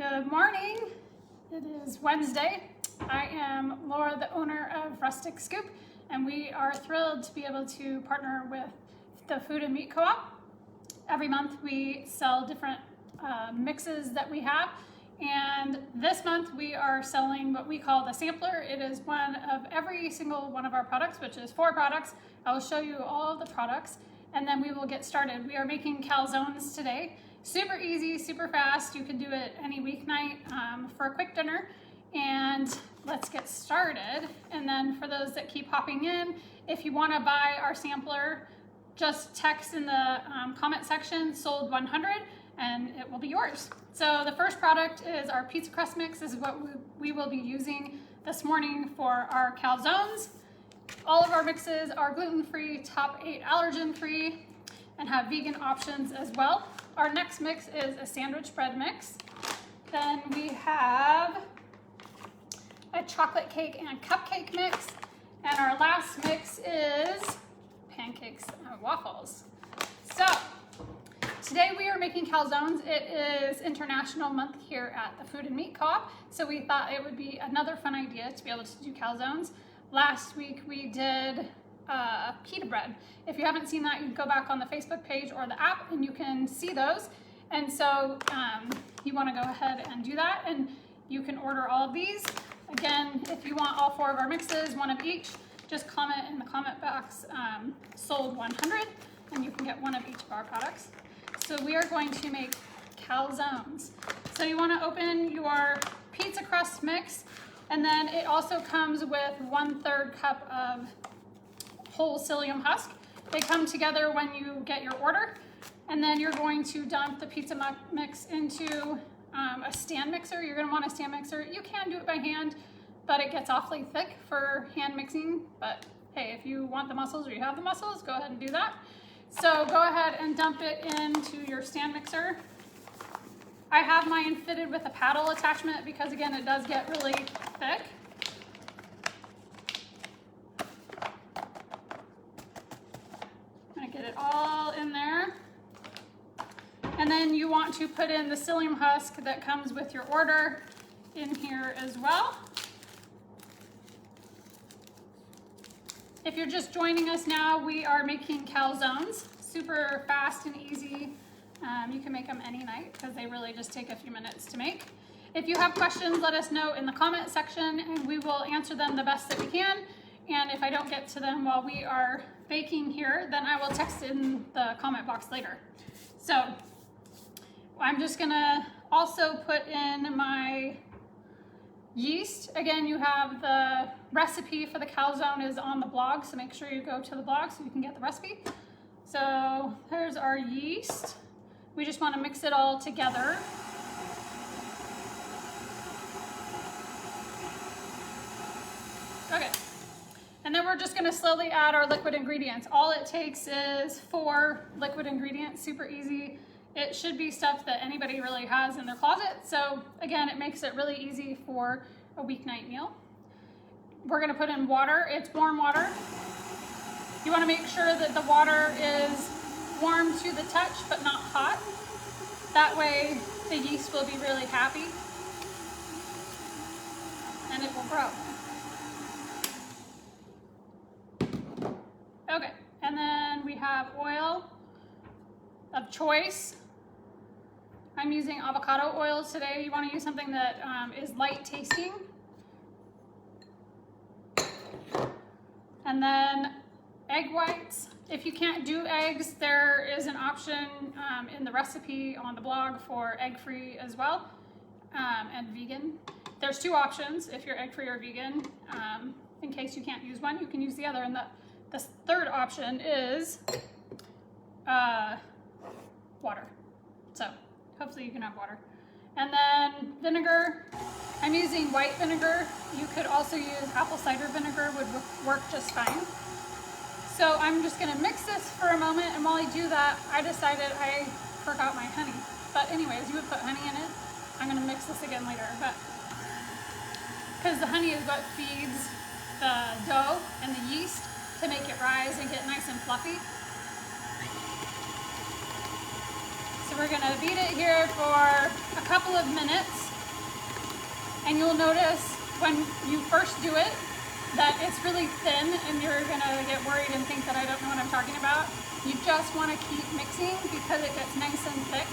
Good morning. It is Wednesday. I am Laura, the owner of Rustic Scoop, and we are thrilled to be able to partner with the Food and Meat Co-op. Every month we sell different mixes that we have, and this month we are selling what we call the sampler. It is one of every single one of our products, which is 4 products. I will show you all of the products and then we will get started. We are making calzones today. Super easy, super fast. You can do it any weeknight for a quick dinner. And let's get started. And then for those that keep hopping in, if you want to buy our sampler, just text in the comment section sold 100 and it will be yours. So the first product is our pizza crust mix. This is what we will be using this morning for our calzones. All of our mixes are gluten-free, top 8 allergen-free, and have vegan options as well. Our next mix is a sandwich bread mix. Then we have a chocolate cake and cupcake mix. And our last mix is pancakes and waffles. So today we are making calzones. It is International Month here at the Food and Meat Co-op. So we thought it would be another fun idea to be able to do calzones. Last week we did pita bread. If you haven't seen that, you can go back on the Facebook page or the app and you can see those. And so you want to go ahead and do that, and you can order all of these. Again, if you want all 4 of our mixes, one of each, just comment in the comment box sold 100 and you can get one of each of our products. So we are going to make calzones. So you want to open your pizza crust mix, and then it also comes with 1/3 cup of whole psyllium husk. They come together when you get your order, and then you're going to dump the pizza mix into a stand mixer. You're going to want a stand mixer. You can do it by hand, but it gets awfully thick for hand mixing. But hey, if you want the muscles or you have the muscles, go ahead and do that. So go ahead and dump it into your stand mixer. I have mine fitted with a paddle attachment because, again, it does get really thick. Get it all in there. And then you want to put in the psyllium husk that comes with your order in here as well. If you're just joining us now, we are making calzones. Super fast and easy. You can make them any night because they really just take a few minutes to make. If you have questions, let us know in the comment section and we will answer them the best that we can. And if I don't get to them while we are baking here, then I will text in the comment box later. So I'm just gonna also put in my yeast. Again, you have the recipe for the calzone is on the blog, so make sure you go to the blog so you can get the recipe. So here's our yeast. We just want to mix it all together. Okay. And then we're just going to slowly add our liquid ingredients. All it takes is 4 liquid ingredients, super easy. It should be stuff that anybody really has in their closet. So again, it makes it really easy for a weeknight meal. We're going to put in water. It's warm water. You want to make sure that the water is warm to the touch, but not hot. That way the yeast will be really happy and it will grow. Okay, and then we have oil of choice. I'm using avocado oil today. You want to use something that is light tasting. And then egg whites. If you can't do eggs, there is an option in the recipe on the blog for egg-free as well, and vegan. There's 2 options if you're egg-free or vegan. In case you can't use one, you can use the other. And the 3rd option is water. So hopefully you can have water. And then vinegar. I'm using white vinegar. You could also use apple cider vinegar, would work just fine. So I'm just going to mix this for a moment, and while I do that, I decided I forgot my honey. But anyways, you would put honey in it. I'm going to mix this again later, but because the honey is what feeds the dough and the yeast to make it rise and get nice and fluffy. So we're going to beat it here for a couple of minutes. And you'll notice when you first do it that it's really thin and you're gonna get worried and think that I don't know what I'm talking about. You just wanna keep mixing because it gets nice and thick.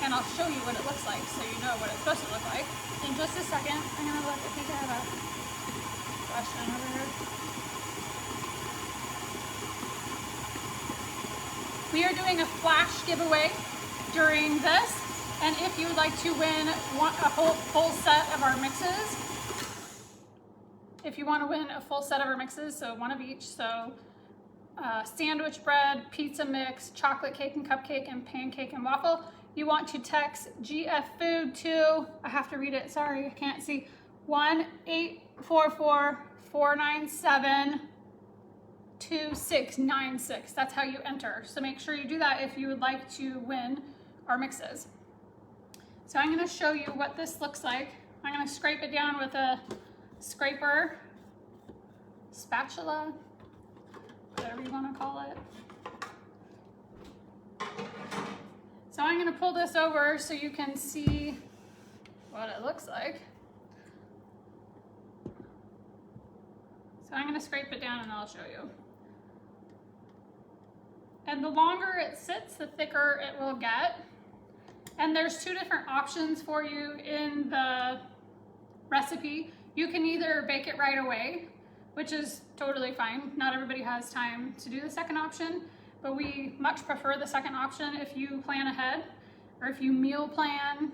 And I'll show you what it looks like so you know what it's supposed to look like. In just a second, I'm gonna look, I think I have a question over here. We are doing a flash giveaway during this. And if you would like to win a full set of our mixes, if you want to win a full set of our mixes, so one of each, so sandwich bread, pizza mix, chocolate cake and cupcake, and pancake and waffle, you want to text GF Food to, I have to read it, sorry, I can't see, 1-844-497-2696. That's how you enter. So make sure you do that if you would like to win our mixes. So I'm going to show you what this looks like. I'm going to scrape it down with a scraper, spatula, whatever you want to call it. So I'm going to pull this over so you can see what it looks like. So I'm going to scrape it down and I'll show you. And the longer it sits, the thicker it will get. And there's two different options for you in the recipe. You can either bake it right away, which is totally fine. Not everybody has time to do the second option, but we much prefer the second option if you plan ahead or if you meal plan.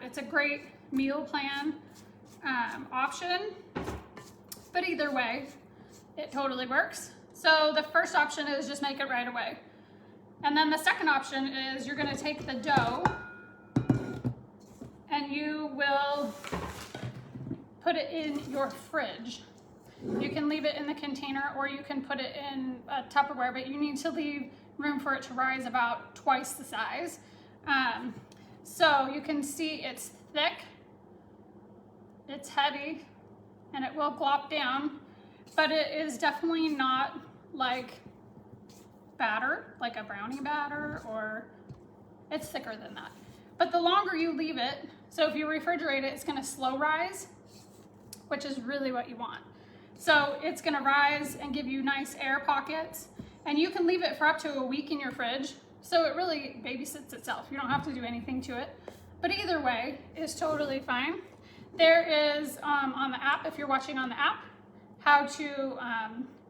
It's a great meal plan option, but either way, it totally works. So the first option is just make it right away. And then the second option is you're gonna take the dough and you will put it in your fridge. You can leave it in the container or you can put it in a Tupperware, but you need to leave room for it to rise about twice the size. So you can see it's thick, it's heavy, and it will glop down, but it is definitely not like batter, like a brownie batter, or it's thicker than that. But the longer you leave it, so if you refrigerate it, it's gonna slow rise, which is really what you want. So it's gonna rise and give you nice air pockets, and you can leave it for up to a week in your fridge, so it really babysits itself. You don't have to do anything to it. But either way is totally fine. There is, on the app, if you're watching on the app, how to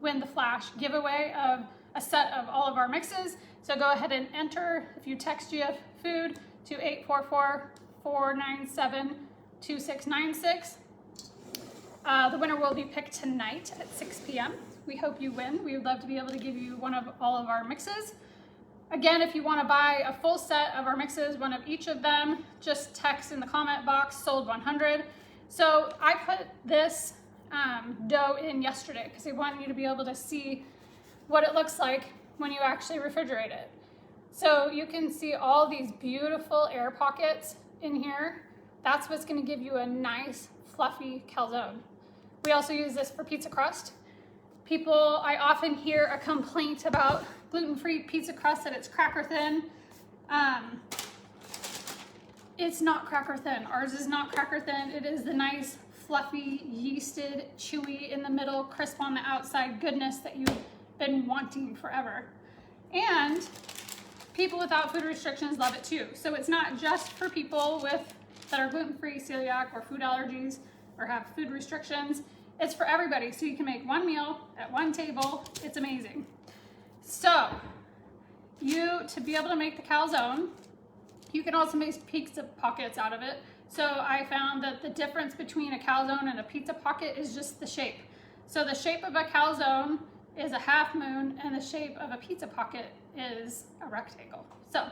win the flash giveaway of a set of all of our mixes. So go ahead and enter. If you text GF Food to 844-497-2696. The winner will be picked tonight at 6 p.m. We hope you win. We would love to be able to give you one of all of our mixes. Again, if you want to buy a full set of our mixes, one of each of them, just text in the comment box, sold 100. So I put this dough in yesterday because I want you to be able to see what it looks like when you actually refrigerate it. So you can see all these beautiful air pockets in here. That's what's going to give you a nice fluffy calzone. We also use this for pizza crust. I often hear a complaint about gluten-free pizza crust that it's cracker thin. It's not cracker thin. Ours is not cracker thin. It is the nice fluffy, yeasted, chewy in the middle, crisp on the outside goodness that you've been wanting forever. And people without food restrictions love it too. So it's not just for people that are gluten-free, celiac, or food allergies, or have food restrictions. It's for everybody. So you can make one meal at one table. It's amazing. So to be able to make the calzone, you can also make pizza pockets out of it. So I found that the difference between a calzone and a pizza pocket is just the shape. So the shape of a calzone is a half moon and the shape of a pizza pocket is a rectangle. So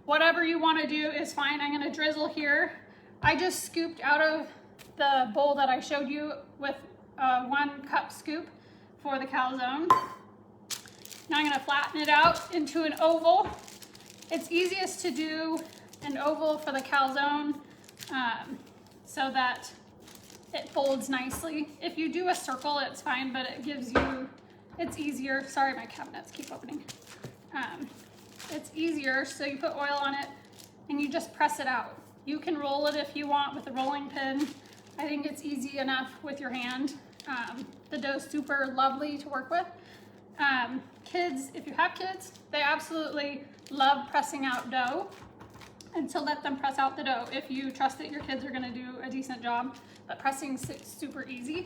whatever you want to do is fine. I'm going to drizzle here. I just scooped out of the bowl that I showed you with a 1 cup scoop for the calzone. Now I'm going to flatten it out into an oval. It's easiest to do an oval for the calzone so that it folds nicely. If you do a circle, it's fine, but it's easier. Sorry, my cabinets keep opening. It's easier, so you put oil on it and you just press it out. You can roll it if you want with a rolling pin. I think it's easy enough with your hand. The dough's super lovely to work with. Kids, if you have kids, they absolutely love pressing out dough. And so let them press out the dough if you trust that your kids are gonna do a decent job. But pressing's super easy.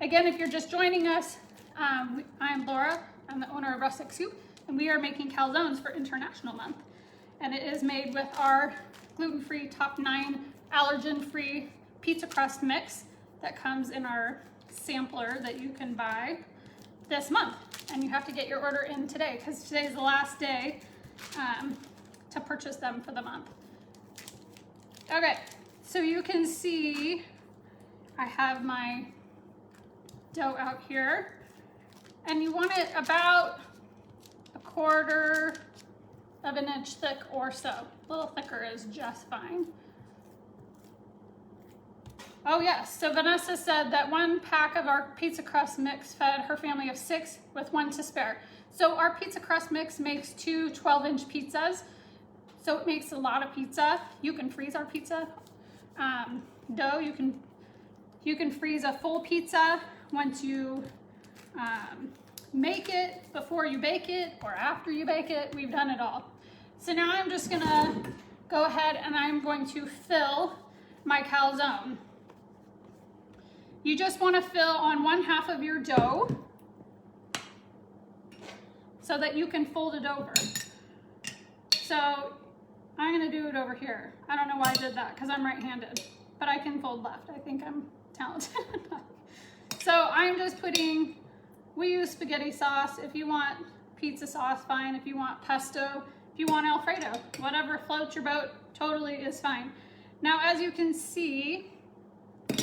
Again, if you're just joining us, I'm Laura. I'm the owner of Rustic Scoop, and we are making calzones for International Month. And it is made with our gluten-free top 9 allergen-free pizza crust mix that comes in our sampler that you can buy this month. And you have to get your order in today because today's the last day to purchase them for the month. Okay, so you can see I have my dough out here, and you want it about 1/4 of an inch thick or so. A little thicker is just fine. Oh yes, so Vanessa said that 1 pack of our pizza crust mix fed her family of 6 with 1 to spare. So our pizza crust mix makes 2 12-inch pizzas. So it makes a lot of pizza. You can freeze our pizza dough. You can freeze a full pizza once you make it, before you bake it, or after you bake it. We've done it all. So now I'm just gonna go ahead and I'm going to fill my calzone. You just want to fill on 1/2 of your dough so that you can fold it over. So I'm going to do it over here. I don't know why I did that because I'm right-handed, but I can fold left. I think I'm talented enough. So I'm just putting, we use spaghetti sauce. If you want pizza sauce, fine. If you want pesto, if you want Alfredo, whatever floats your boat, totally is fine. Now, as you can see,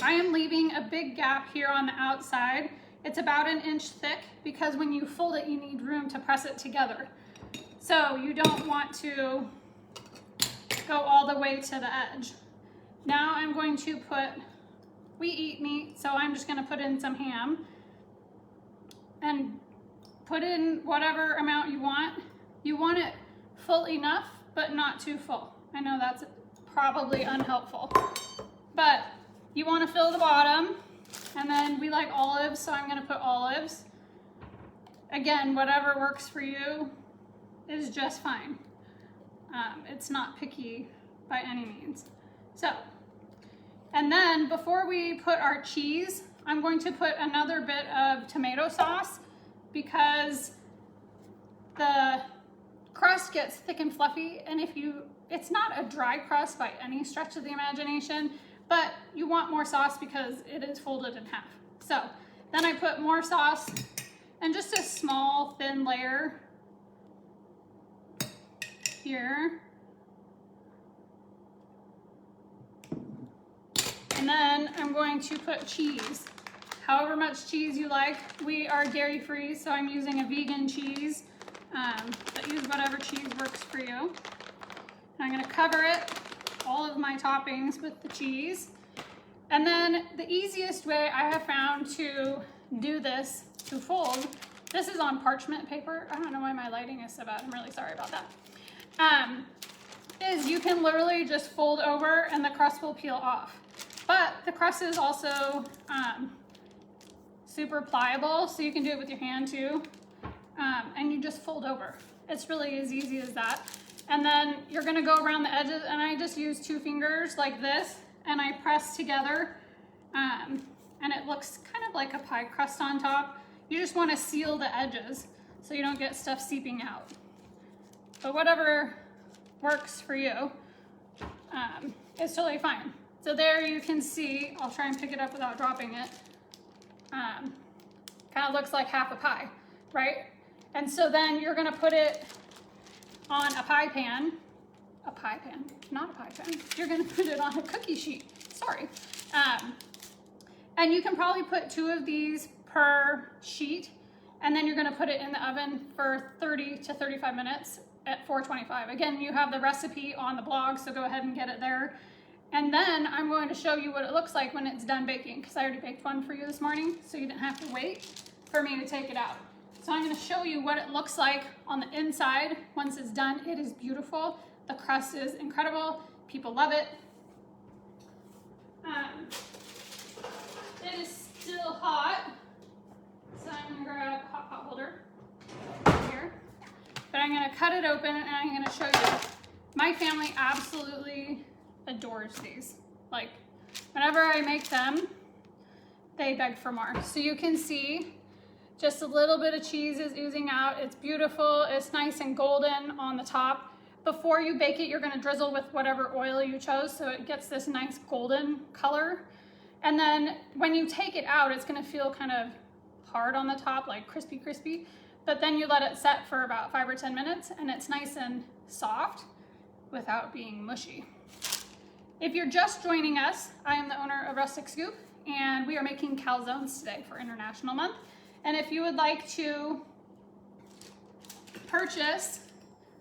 I am leaving a big gap here on the outside. It's about 1 inch thick because when you fold it, you need room to press it together. So you don't want to go all the way to the edge. Now I'm going to put, we eat meat, so I'm just gonna put in some ham and put in whatever amount you want. You want it full enough, but not too full. I know that's probably unhelpful, but you want to fill the bottom, and then we like olives, so I'm going to put olives. Again, whatever works for you is just fine. It's not picky by any means. So, and then before we put our cheese, I'm going to put another bit of tomato sauce because the crust gets thick and fluffy, and it's not a dry crust by any stretch of the imagination, but you want more sauce because it is folded in half. So then I put more sauce and just a small thin layer here. And then I'm going to put cheese, however much cheese you like. We are dairy free, so I'm using a vegan cheese, but use whatever cheese works for you. And I'm gonna cover it, all of my toppings with the cheese. And then the easiest way I have found to do this, to fold, this is on parchment paper. I don't know why my lighting is so bad. I'm really sorry about that. Is you can literally just fold over and the crust will peel off. But the crust is also super pliable, so you can do it with your hand too. And you just fold over. It's really as easy as that. And then you're gonna go around the edges, and I just use 2 fingers like this, and I press together, and it looks kind of like a pie crust on top. You just wanna seal the edges so you don't get stuff seeping out. But whatever works for you is totally fine. So there you can see, I'll try and pick it up without dropping it. Kind of looks like half a pie, right? And so then you're gonna put it on a pie pan, not a pie pan. You're gonna put it on a cookie sheet, sorry. And you can probably put 2 of these per sheet, and then you're gonna put it in the oven for 30 to 35 minutes at 425. Again, you have the recipe on the blog, so go ahead and get it there. And then I'm going to show you what it looks like when it's done baking, because I already baked one for you this morning, so you didn't have to wait for me to take it out. So I'm going to show you what it looks like on the inside once it's done. It is beautiful. The crust is incredible. People love it. It is still hot, so I'm gonna grab a hot pot holder here. But I'm gonna cut it open and I'm gonna show you. My family absolutely adores these. Like, whenever I make them, they beg for more. So you can see just a little bit of cheese is oozing out. It's beautiful, it's nice and golden on the top. Before you bake it, you're gonna drizzle with whatever oil you chose so it gets this nice golden color. And then when you take it out, it's gonna feel kind of hard on the top, like crispy. But then you let it set for about 5 or 10 minutes and it's nice and soft without being mushy. If you're just joining us, I am the owner of Rustic Scoop and we are making calzones today for International Month. And if you would like to purchase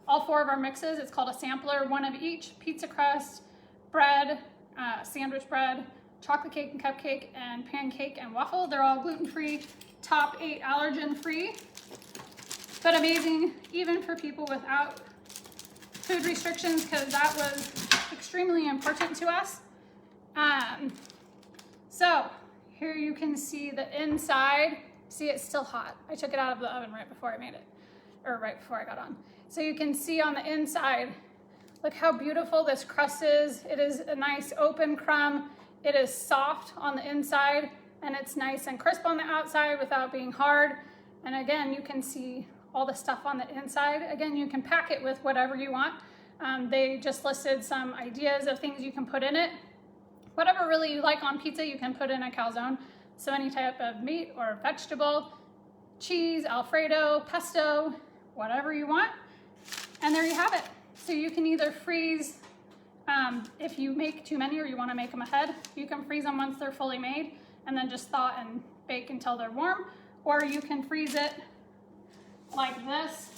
all 4 of our mixes, it's called a sampler, 1 of each: pizza crust, bread, sandwich bread, chocolate cake and cupcake, and pancake and waffle. They're all gluten-free, top 8 allergen-free, but amazing even for people without food restrictions, because that was extremely important to us. So here you can see the inside. See, it's still hot. I took it out of the oven right before I made it, or right before I got on. So you can see on the inside, look how beautiful this crust is. It is a nice open crumb. It is soft on the inside and it's nice and crisp on the outside without being hard. And again, you can see all the stuff on the inside. Again, you can pack it with whatever you want. They just listed some ideas of things you can put in it. Whatever really you like on pizza, you can put in a calzone. So any type of meat or vegetable, cheese, Alfredo, pesto, whatever you want. And there you have it. So you can either freeze, if you make too many or you want to make them ahead, you can freeze them once they're fully made and then just thaw and bake until they're warm. Or you can freeze it like this.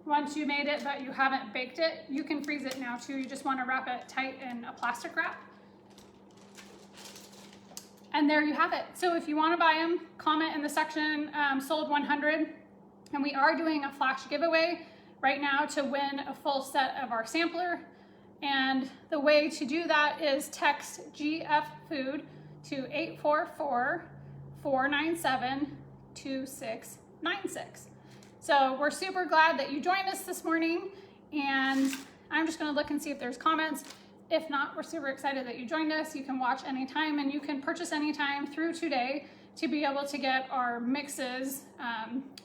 Once you made it but you haven't baked it, you can freeze it now too. You just want to wrap it tight in a plastic wrap. And there you have it. So if you want to buy them, comment in the section sold 100. And we are doing a flash giveaway right now to win a full set of our sampler. And the way to do that is text GF Food to 844-497-2696. So we're super glad that you joined us this morning, and I'm just gonna look and see if there's comments. If not, we're super excited that you joined us. You can watch anytime and you can purchase anytime through today to be able to get our mixes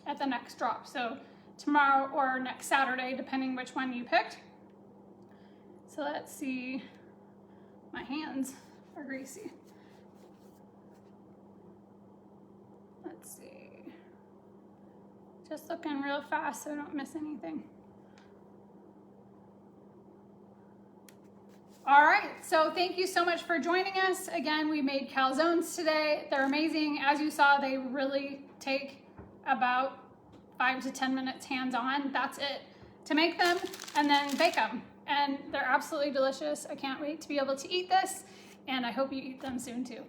at the next drop. So tomorrow or next Saturday, depending which one you picked. So let's see, my hands are greasy. Let's see, just looking real fast so I don't miss anything. All right, so thank you so much for joining us. Again, we made calzones today. They're amazing. As you saw, they really take about 5 to 10 minutes hands-on. That's it to make them and then bake them. And they're absolutely delicious. I can't wait to be able to eat this, and I hope you eat them soon too.